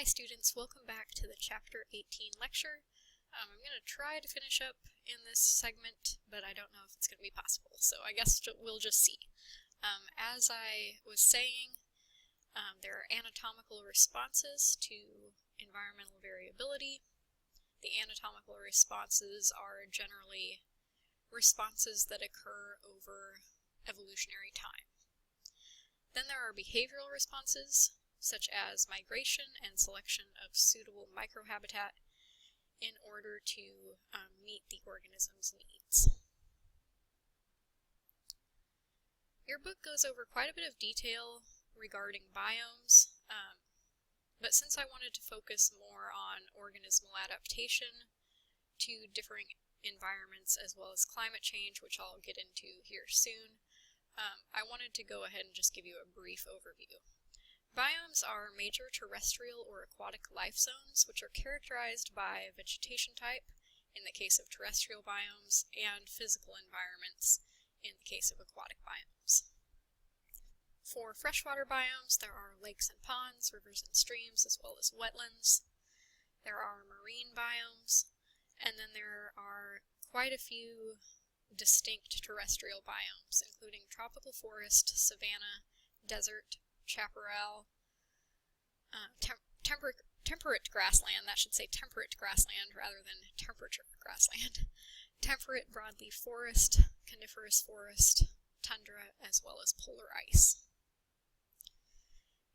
students, welcome back to the Chapter 18 lecture. I'm going to try to finish up in this segment, but I don't know if it's going to be possible, so I guess we'll just see. As I was saying, there are anatomical responses to environmental variability. The anatomical responses are generally responses that occur over evolutionary time. Then there are behavioral responses, such as migration and selection of suitable microhabitat in order to meet the organism's needs. Your book goes over quite a bit of detail regarding biomes, but since I wanted to focus more on organismal adaptation to differing environments as well as climate change, which I'll get into here soon, I wanted to go ahead and just give you a brief overview. Biomes are major terrestrial or aquatic life zones, which are characterized by vegetation type, in the case of terrestrial biomes, and physical environments, in the case of aquatic biomes. For freshwater biomes, there are lakes and ponds, rivers and streams, as well as wetlands. There are marine biomes, and then there are quite a few distinct terrestrial biomes, including tropical forest, savanna, desert, chaparral, temperate grassland, that should say temperate grassland rather than temperature grassland, temperate broadleaf forest, coniferous forest, tundra, as well as polar ice.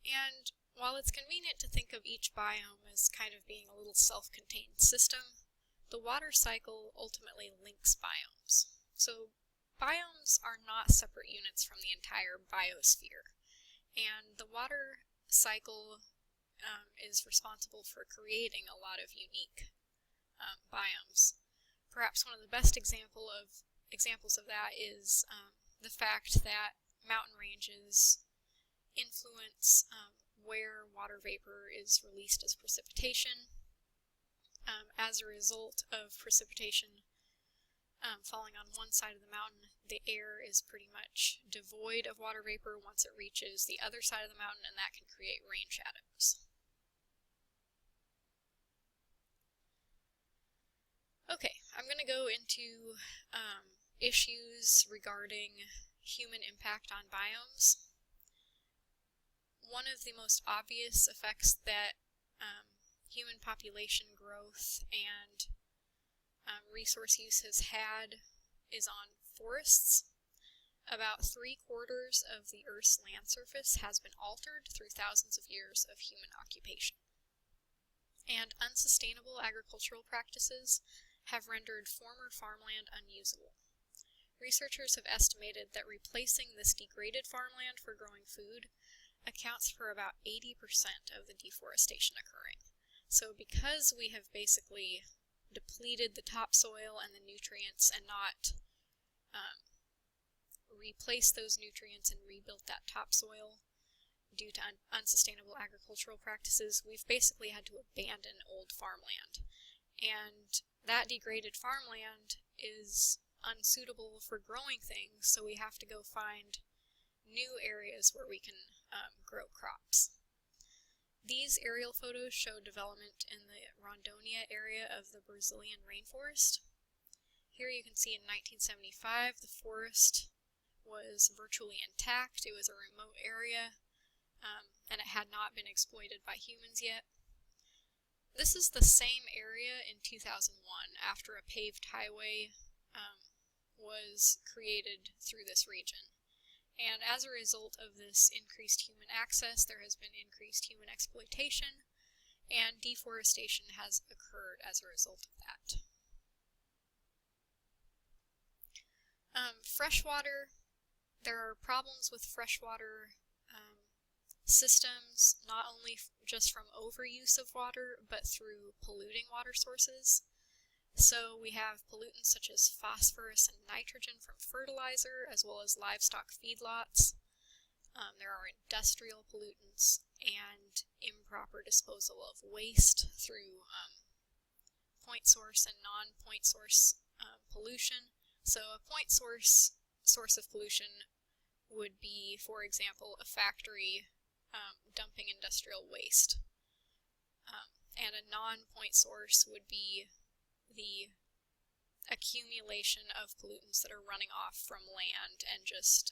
And while it's convenient to think of each biome as kind of being a little self-contained system, the water cycle ultimately links biomes. So biomes are not separate units from the entire biosphere, and the water cycle is responsible for creating a lot of unique biomes. Perhaps one of the best examples of that is the fact that mountain ranges influence where water vapor is released as precipitation. As a result of precipitation falling on one side of the mountain, the air is pretty much devoid of water vapor once it reaches the other side of the mountain, and that can create rain shadows. Okay, I'm going to go into issues regarding human impact on biomes. One of the most obvious effects that human population growth and resource use has had is on forests. About 3/4 of the Earth's land surface has been altered through thousands of years of human occupation. And unsustainable agricultural practices have rendered former farmland unusable. Researchers have estimated that replacing this degraded farmland for growing food accounts for about 80% of the deforestation occurring. So because we have basically depleted the topsoil and the nutrients and not replaced those nutrients and rebuilt that topsoil due to unsustainable agricultural practices, we've basically had to abandon old farmland. And that degraded farmland is unsuitable for growing things, so we have to go find new areas where we can grow crops. These aerial photos show development in the Rondônia area of the Brazilian rainforest. Here you can see in 1975 the forest was virtually intact. It was a remote area, and it had not been exploited by humans yet. This is the same area in 2001 after a paved highway was created through this region. And as a result of this increased human access, there has been increased human exploitation, and deforestation has occurred as a result of that. Freshwater, there are problems with freshwater systems, not only just from overuse of water, but through polluting water sources. So we have pollutants such as phosphorus and nitrogen from fertilizer, as well as livestock feedlots. There are industrial pollutants and improper disposal of waste through point source and non-point source pollution. So a point source of pollution would be, for example, a factory dumping industrial waste. non-point source would be the accumulation of pollutants that are running off from land and just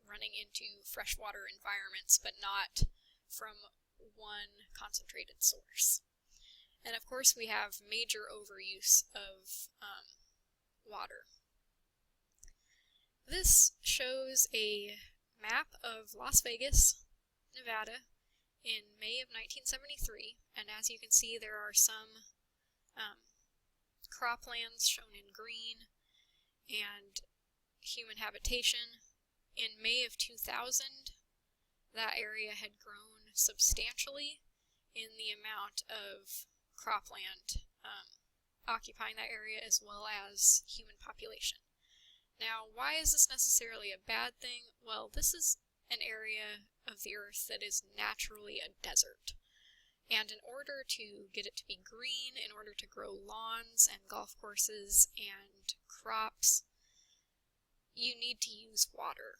running into freshwater environments, but not from one concentrated source. And of course we have major overuse of water. This shows a map of Las Vegas, Nevada, in May of 1973, and as you can see there are some croplands shown in green and human habitation. In May of 2000, that area had grown substantially in the amount of cropland occupying that area, as well as human population. Now, why is this necessarily a bad thing? Well, this is an area of the Earth that is naturally a desert. And in order to get it to be green, in order to grow lawns and golf courses and crops, you need to use water.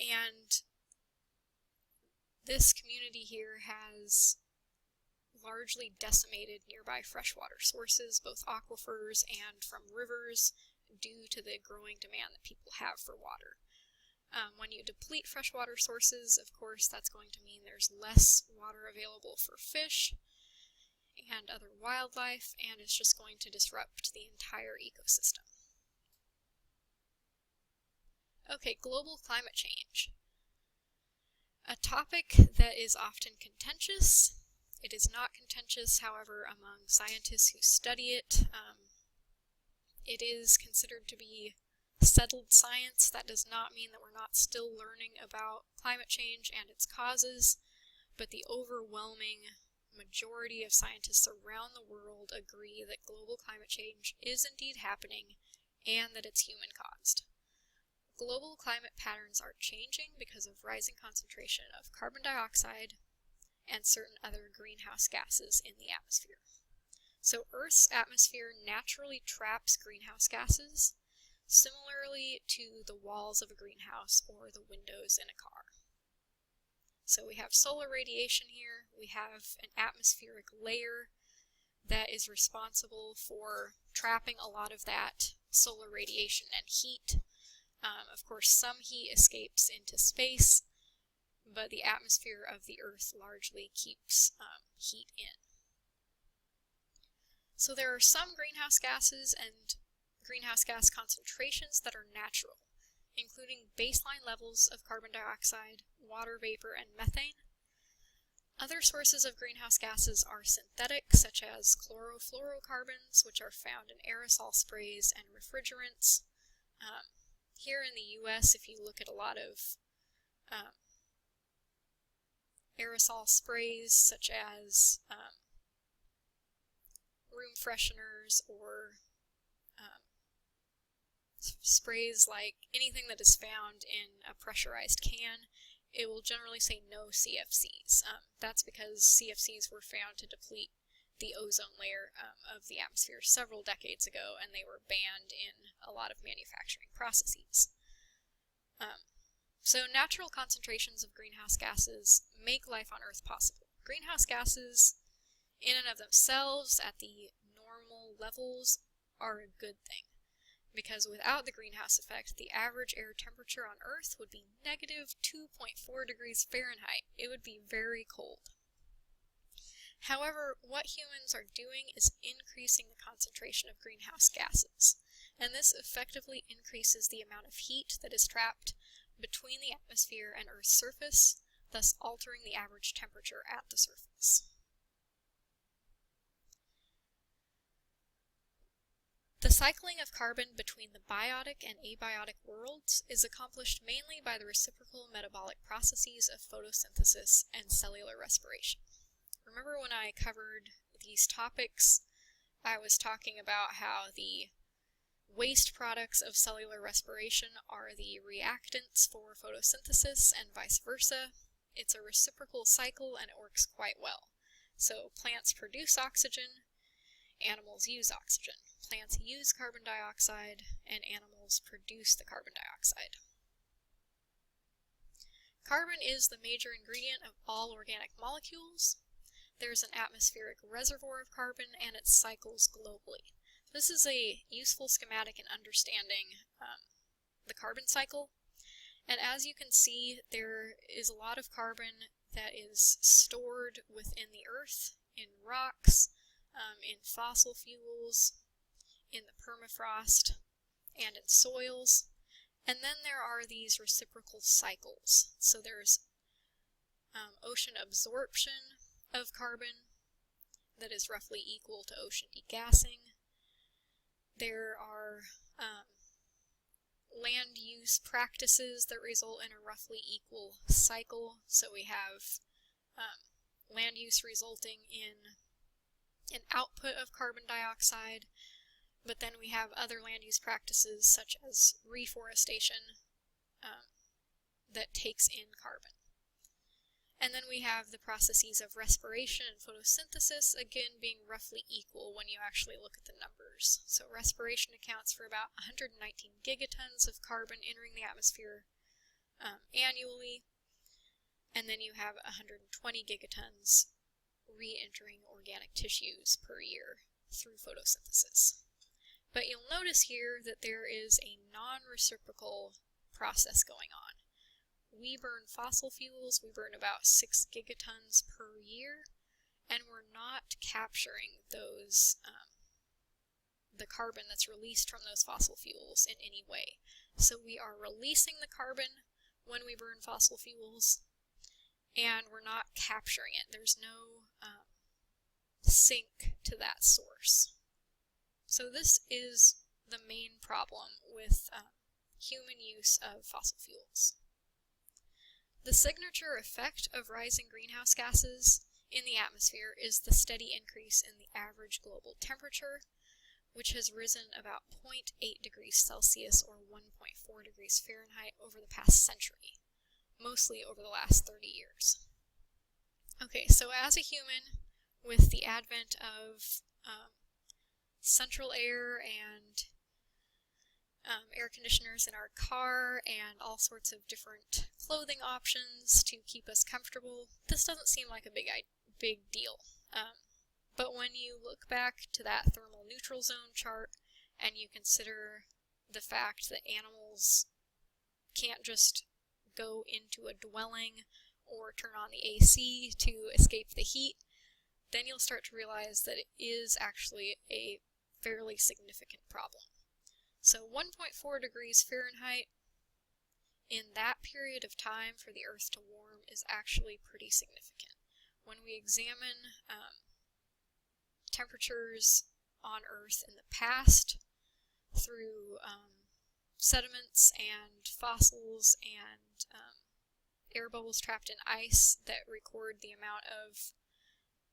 And this community here has largely decimated nearby freshwater sources, both aquifers and from rivers, due to the growing demand that people have for water. When you deplete freshwater sources, of course, that's going to mean there's less water available for fish and other wildlife, and it's just going to disrupt the entire ecosystem. Okay, global climate change. A topic that is often contentious. It is not contentious, however, among scientists who study it. It is considered to be settled science. That does not mean that we're not still learning about climate change and its causes, but the overwhelming majority of scientists around the world agree that global climate change is indeed happening and that it's human-caused. Global climate patterns are changing because of rising concentration of carbon dioxide and certain other greenhouse gases in the atmosphere. So Earth's atmosphere naturally traps greenhouse gases, similarly to the walls of a greenhouse or the windows in a car. So we have solar radiation here, we have an atmospheric layer that is responsible for trapping a lot of that solar radiation and heat. Of course, some heat escapes into space, but the atmosphere of the Earth largely keeps heat in. So there are some greenhouse gases and greenhouse gas concentrations that are natural, including baseline levels of carbon dioxide, water vapor, and methane. Other sources of greenhouse gases are synthetic, such as chlorofluorocarbons, which are found in aerosol sprays and refrigerants. Here in the US, if you look at a lot of aerosol sprays, such as room fresheners or sprays like anything that is found in a pressurized can, it will generally say no CFCs. That's because CFCs were found to deplete the ozone layer of the atmosphere several decades ago, and they were banned in a lot of manufacturing processes. So natural concentrations of greenhouse gases make life on Earth possible. Greenhouse gases, in and of themselves, at the normal levels, are a good thing, because without the greenhouse effect, the average air temperature on Earth would be negative 2.4 degrees Fahrenheit. It would be very cold. However, what humans are doing is increasing the concentration of greenhouse gases, and this effectively increases the amount of heat that is trapped between the atmosphere and Earth's surface, thus altering the average temperature at the surface. The cycling of carbon between the biotic and abiotic worlds is accomplished mainly by the reciprocal metabolic processes of photosynthesis and cellular respiration. Remember when I covered these topics, I was talking about how the waste products of cellular respiration are the reactants for photosynthesis and vice versa. It's a reciprocal cycle and it works quite well. So plants produce oxygen, animals use oxygen. Plants use carbon dioxide, and animals produce the carbon dioxide. Carbon is the major ingredient of all organic molecules. There's an atmospheric reservoir of carbon, and it cycles globally. This is a useful schematic in understanding the carbon cycle. And as you can see, there is a lot of carbon that is stored within the Earth, in rocks, in fossil fuels, in the permafrost, and in soils. And then there are these reciprocal cycles. So there's ocean absorption of carbon that is roughly equal to ocean degassing. There are land use practices that result in a roughly equal cycle. So we have land use resulting in an output of carbon dioxide, but then we have other land use practices such as reforestation that takes in carbon. And then we have the processes of respiration and photosynthesis, again being roughly equal when you actually look at the numbers. So respiration accounts for about 119 gigatons of carbon entering the atmosphere annually, and then you have 120 gigatons re-entering organic tissues per year through photosynthesis. But you'll notice here that there is a non-reciprocal process going on. We burn fossil fuels, we burn about 6 gigatons per year, and we're not capturing those, the carbon that's released from those fossil fuels in any way. So we are releasing the carbon when we burn fossil fuels, and we're not capturing it. There's no sink to that source. So this is the main problem with human use of fossil fuels. The signature effect of rising greenhouse gases in the atmosphere is the steady increase in the average global temperature, which has risen about 0.8 degrees Celsius or 1.4 degrees Fahrenheit over the past century, mostly over the last 30 years. Okay, so as a human, with the advent of central air and air conditioners in our car and all sorts of different clothing options to keep us comfortable, this doesn't seem like a big deal. But when you look back to that thermal neutral zone chart and you consider the fact that animals can't just go into a dwelling or turn on the AC to escape the heat, then you'll start to realize that it is actually a fairly significant problem. So 1.4 degrees Fahrenheit in that period of time for the Earth to warm is actually pretty significant. When we examine temperatures on Earth in the past through sediments and fossils and air bubbles trapped in ice that record the amount of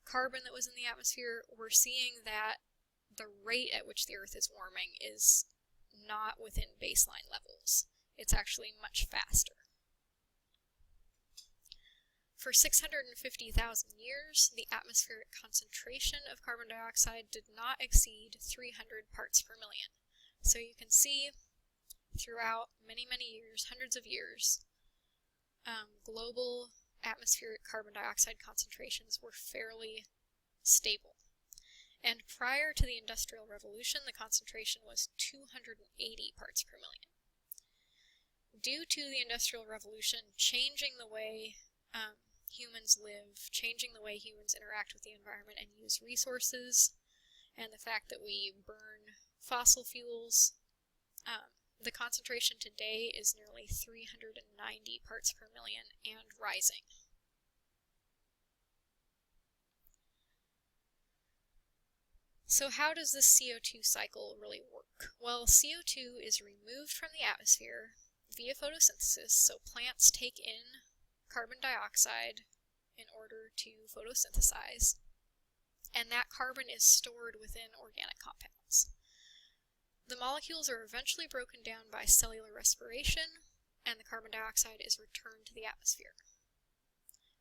carbon that was in the atmosphere, we're seeing that the rate at which the Earth is warming is not within baseline levels. It's actually much faster. For 650,000 years, the atmospheric concentration of carbon dioxide did not exceed 300 parts per million. So you can see throughout many years, hundreds of years, global atmospheric carbon dioxide concentrations were fairly stable. And prior to the Industrial Revolution, the concentration was 280 parts per million. Due to the Industrial Revolution changing the way humans live, changing the way humans interact with the environment and use resources, and the fact that we burn fossil fuels, the concentration today is nearly 390 parts per million and rising. So how does this CO2 cycle really work? Well, CO2 is removed from the atmosphere via photosynthesis, so plants take in carbon dioxide in order to photosynthesize, and that carbon is stored within organic compounds. The molecules are eventually broken down by cellular respiration, and the carbon dioxide is returned to the atmosphere.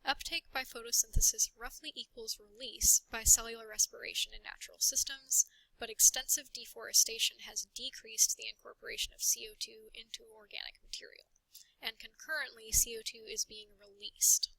Uptake by photosynthesis roughly equals release by cellular respiration in natural systems, but extensive deforestation has decreased the incorporation of CO2 into organic material. and concurrently CO2 is being released.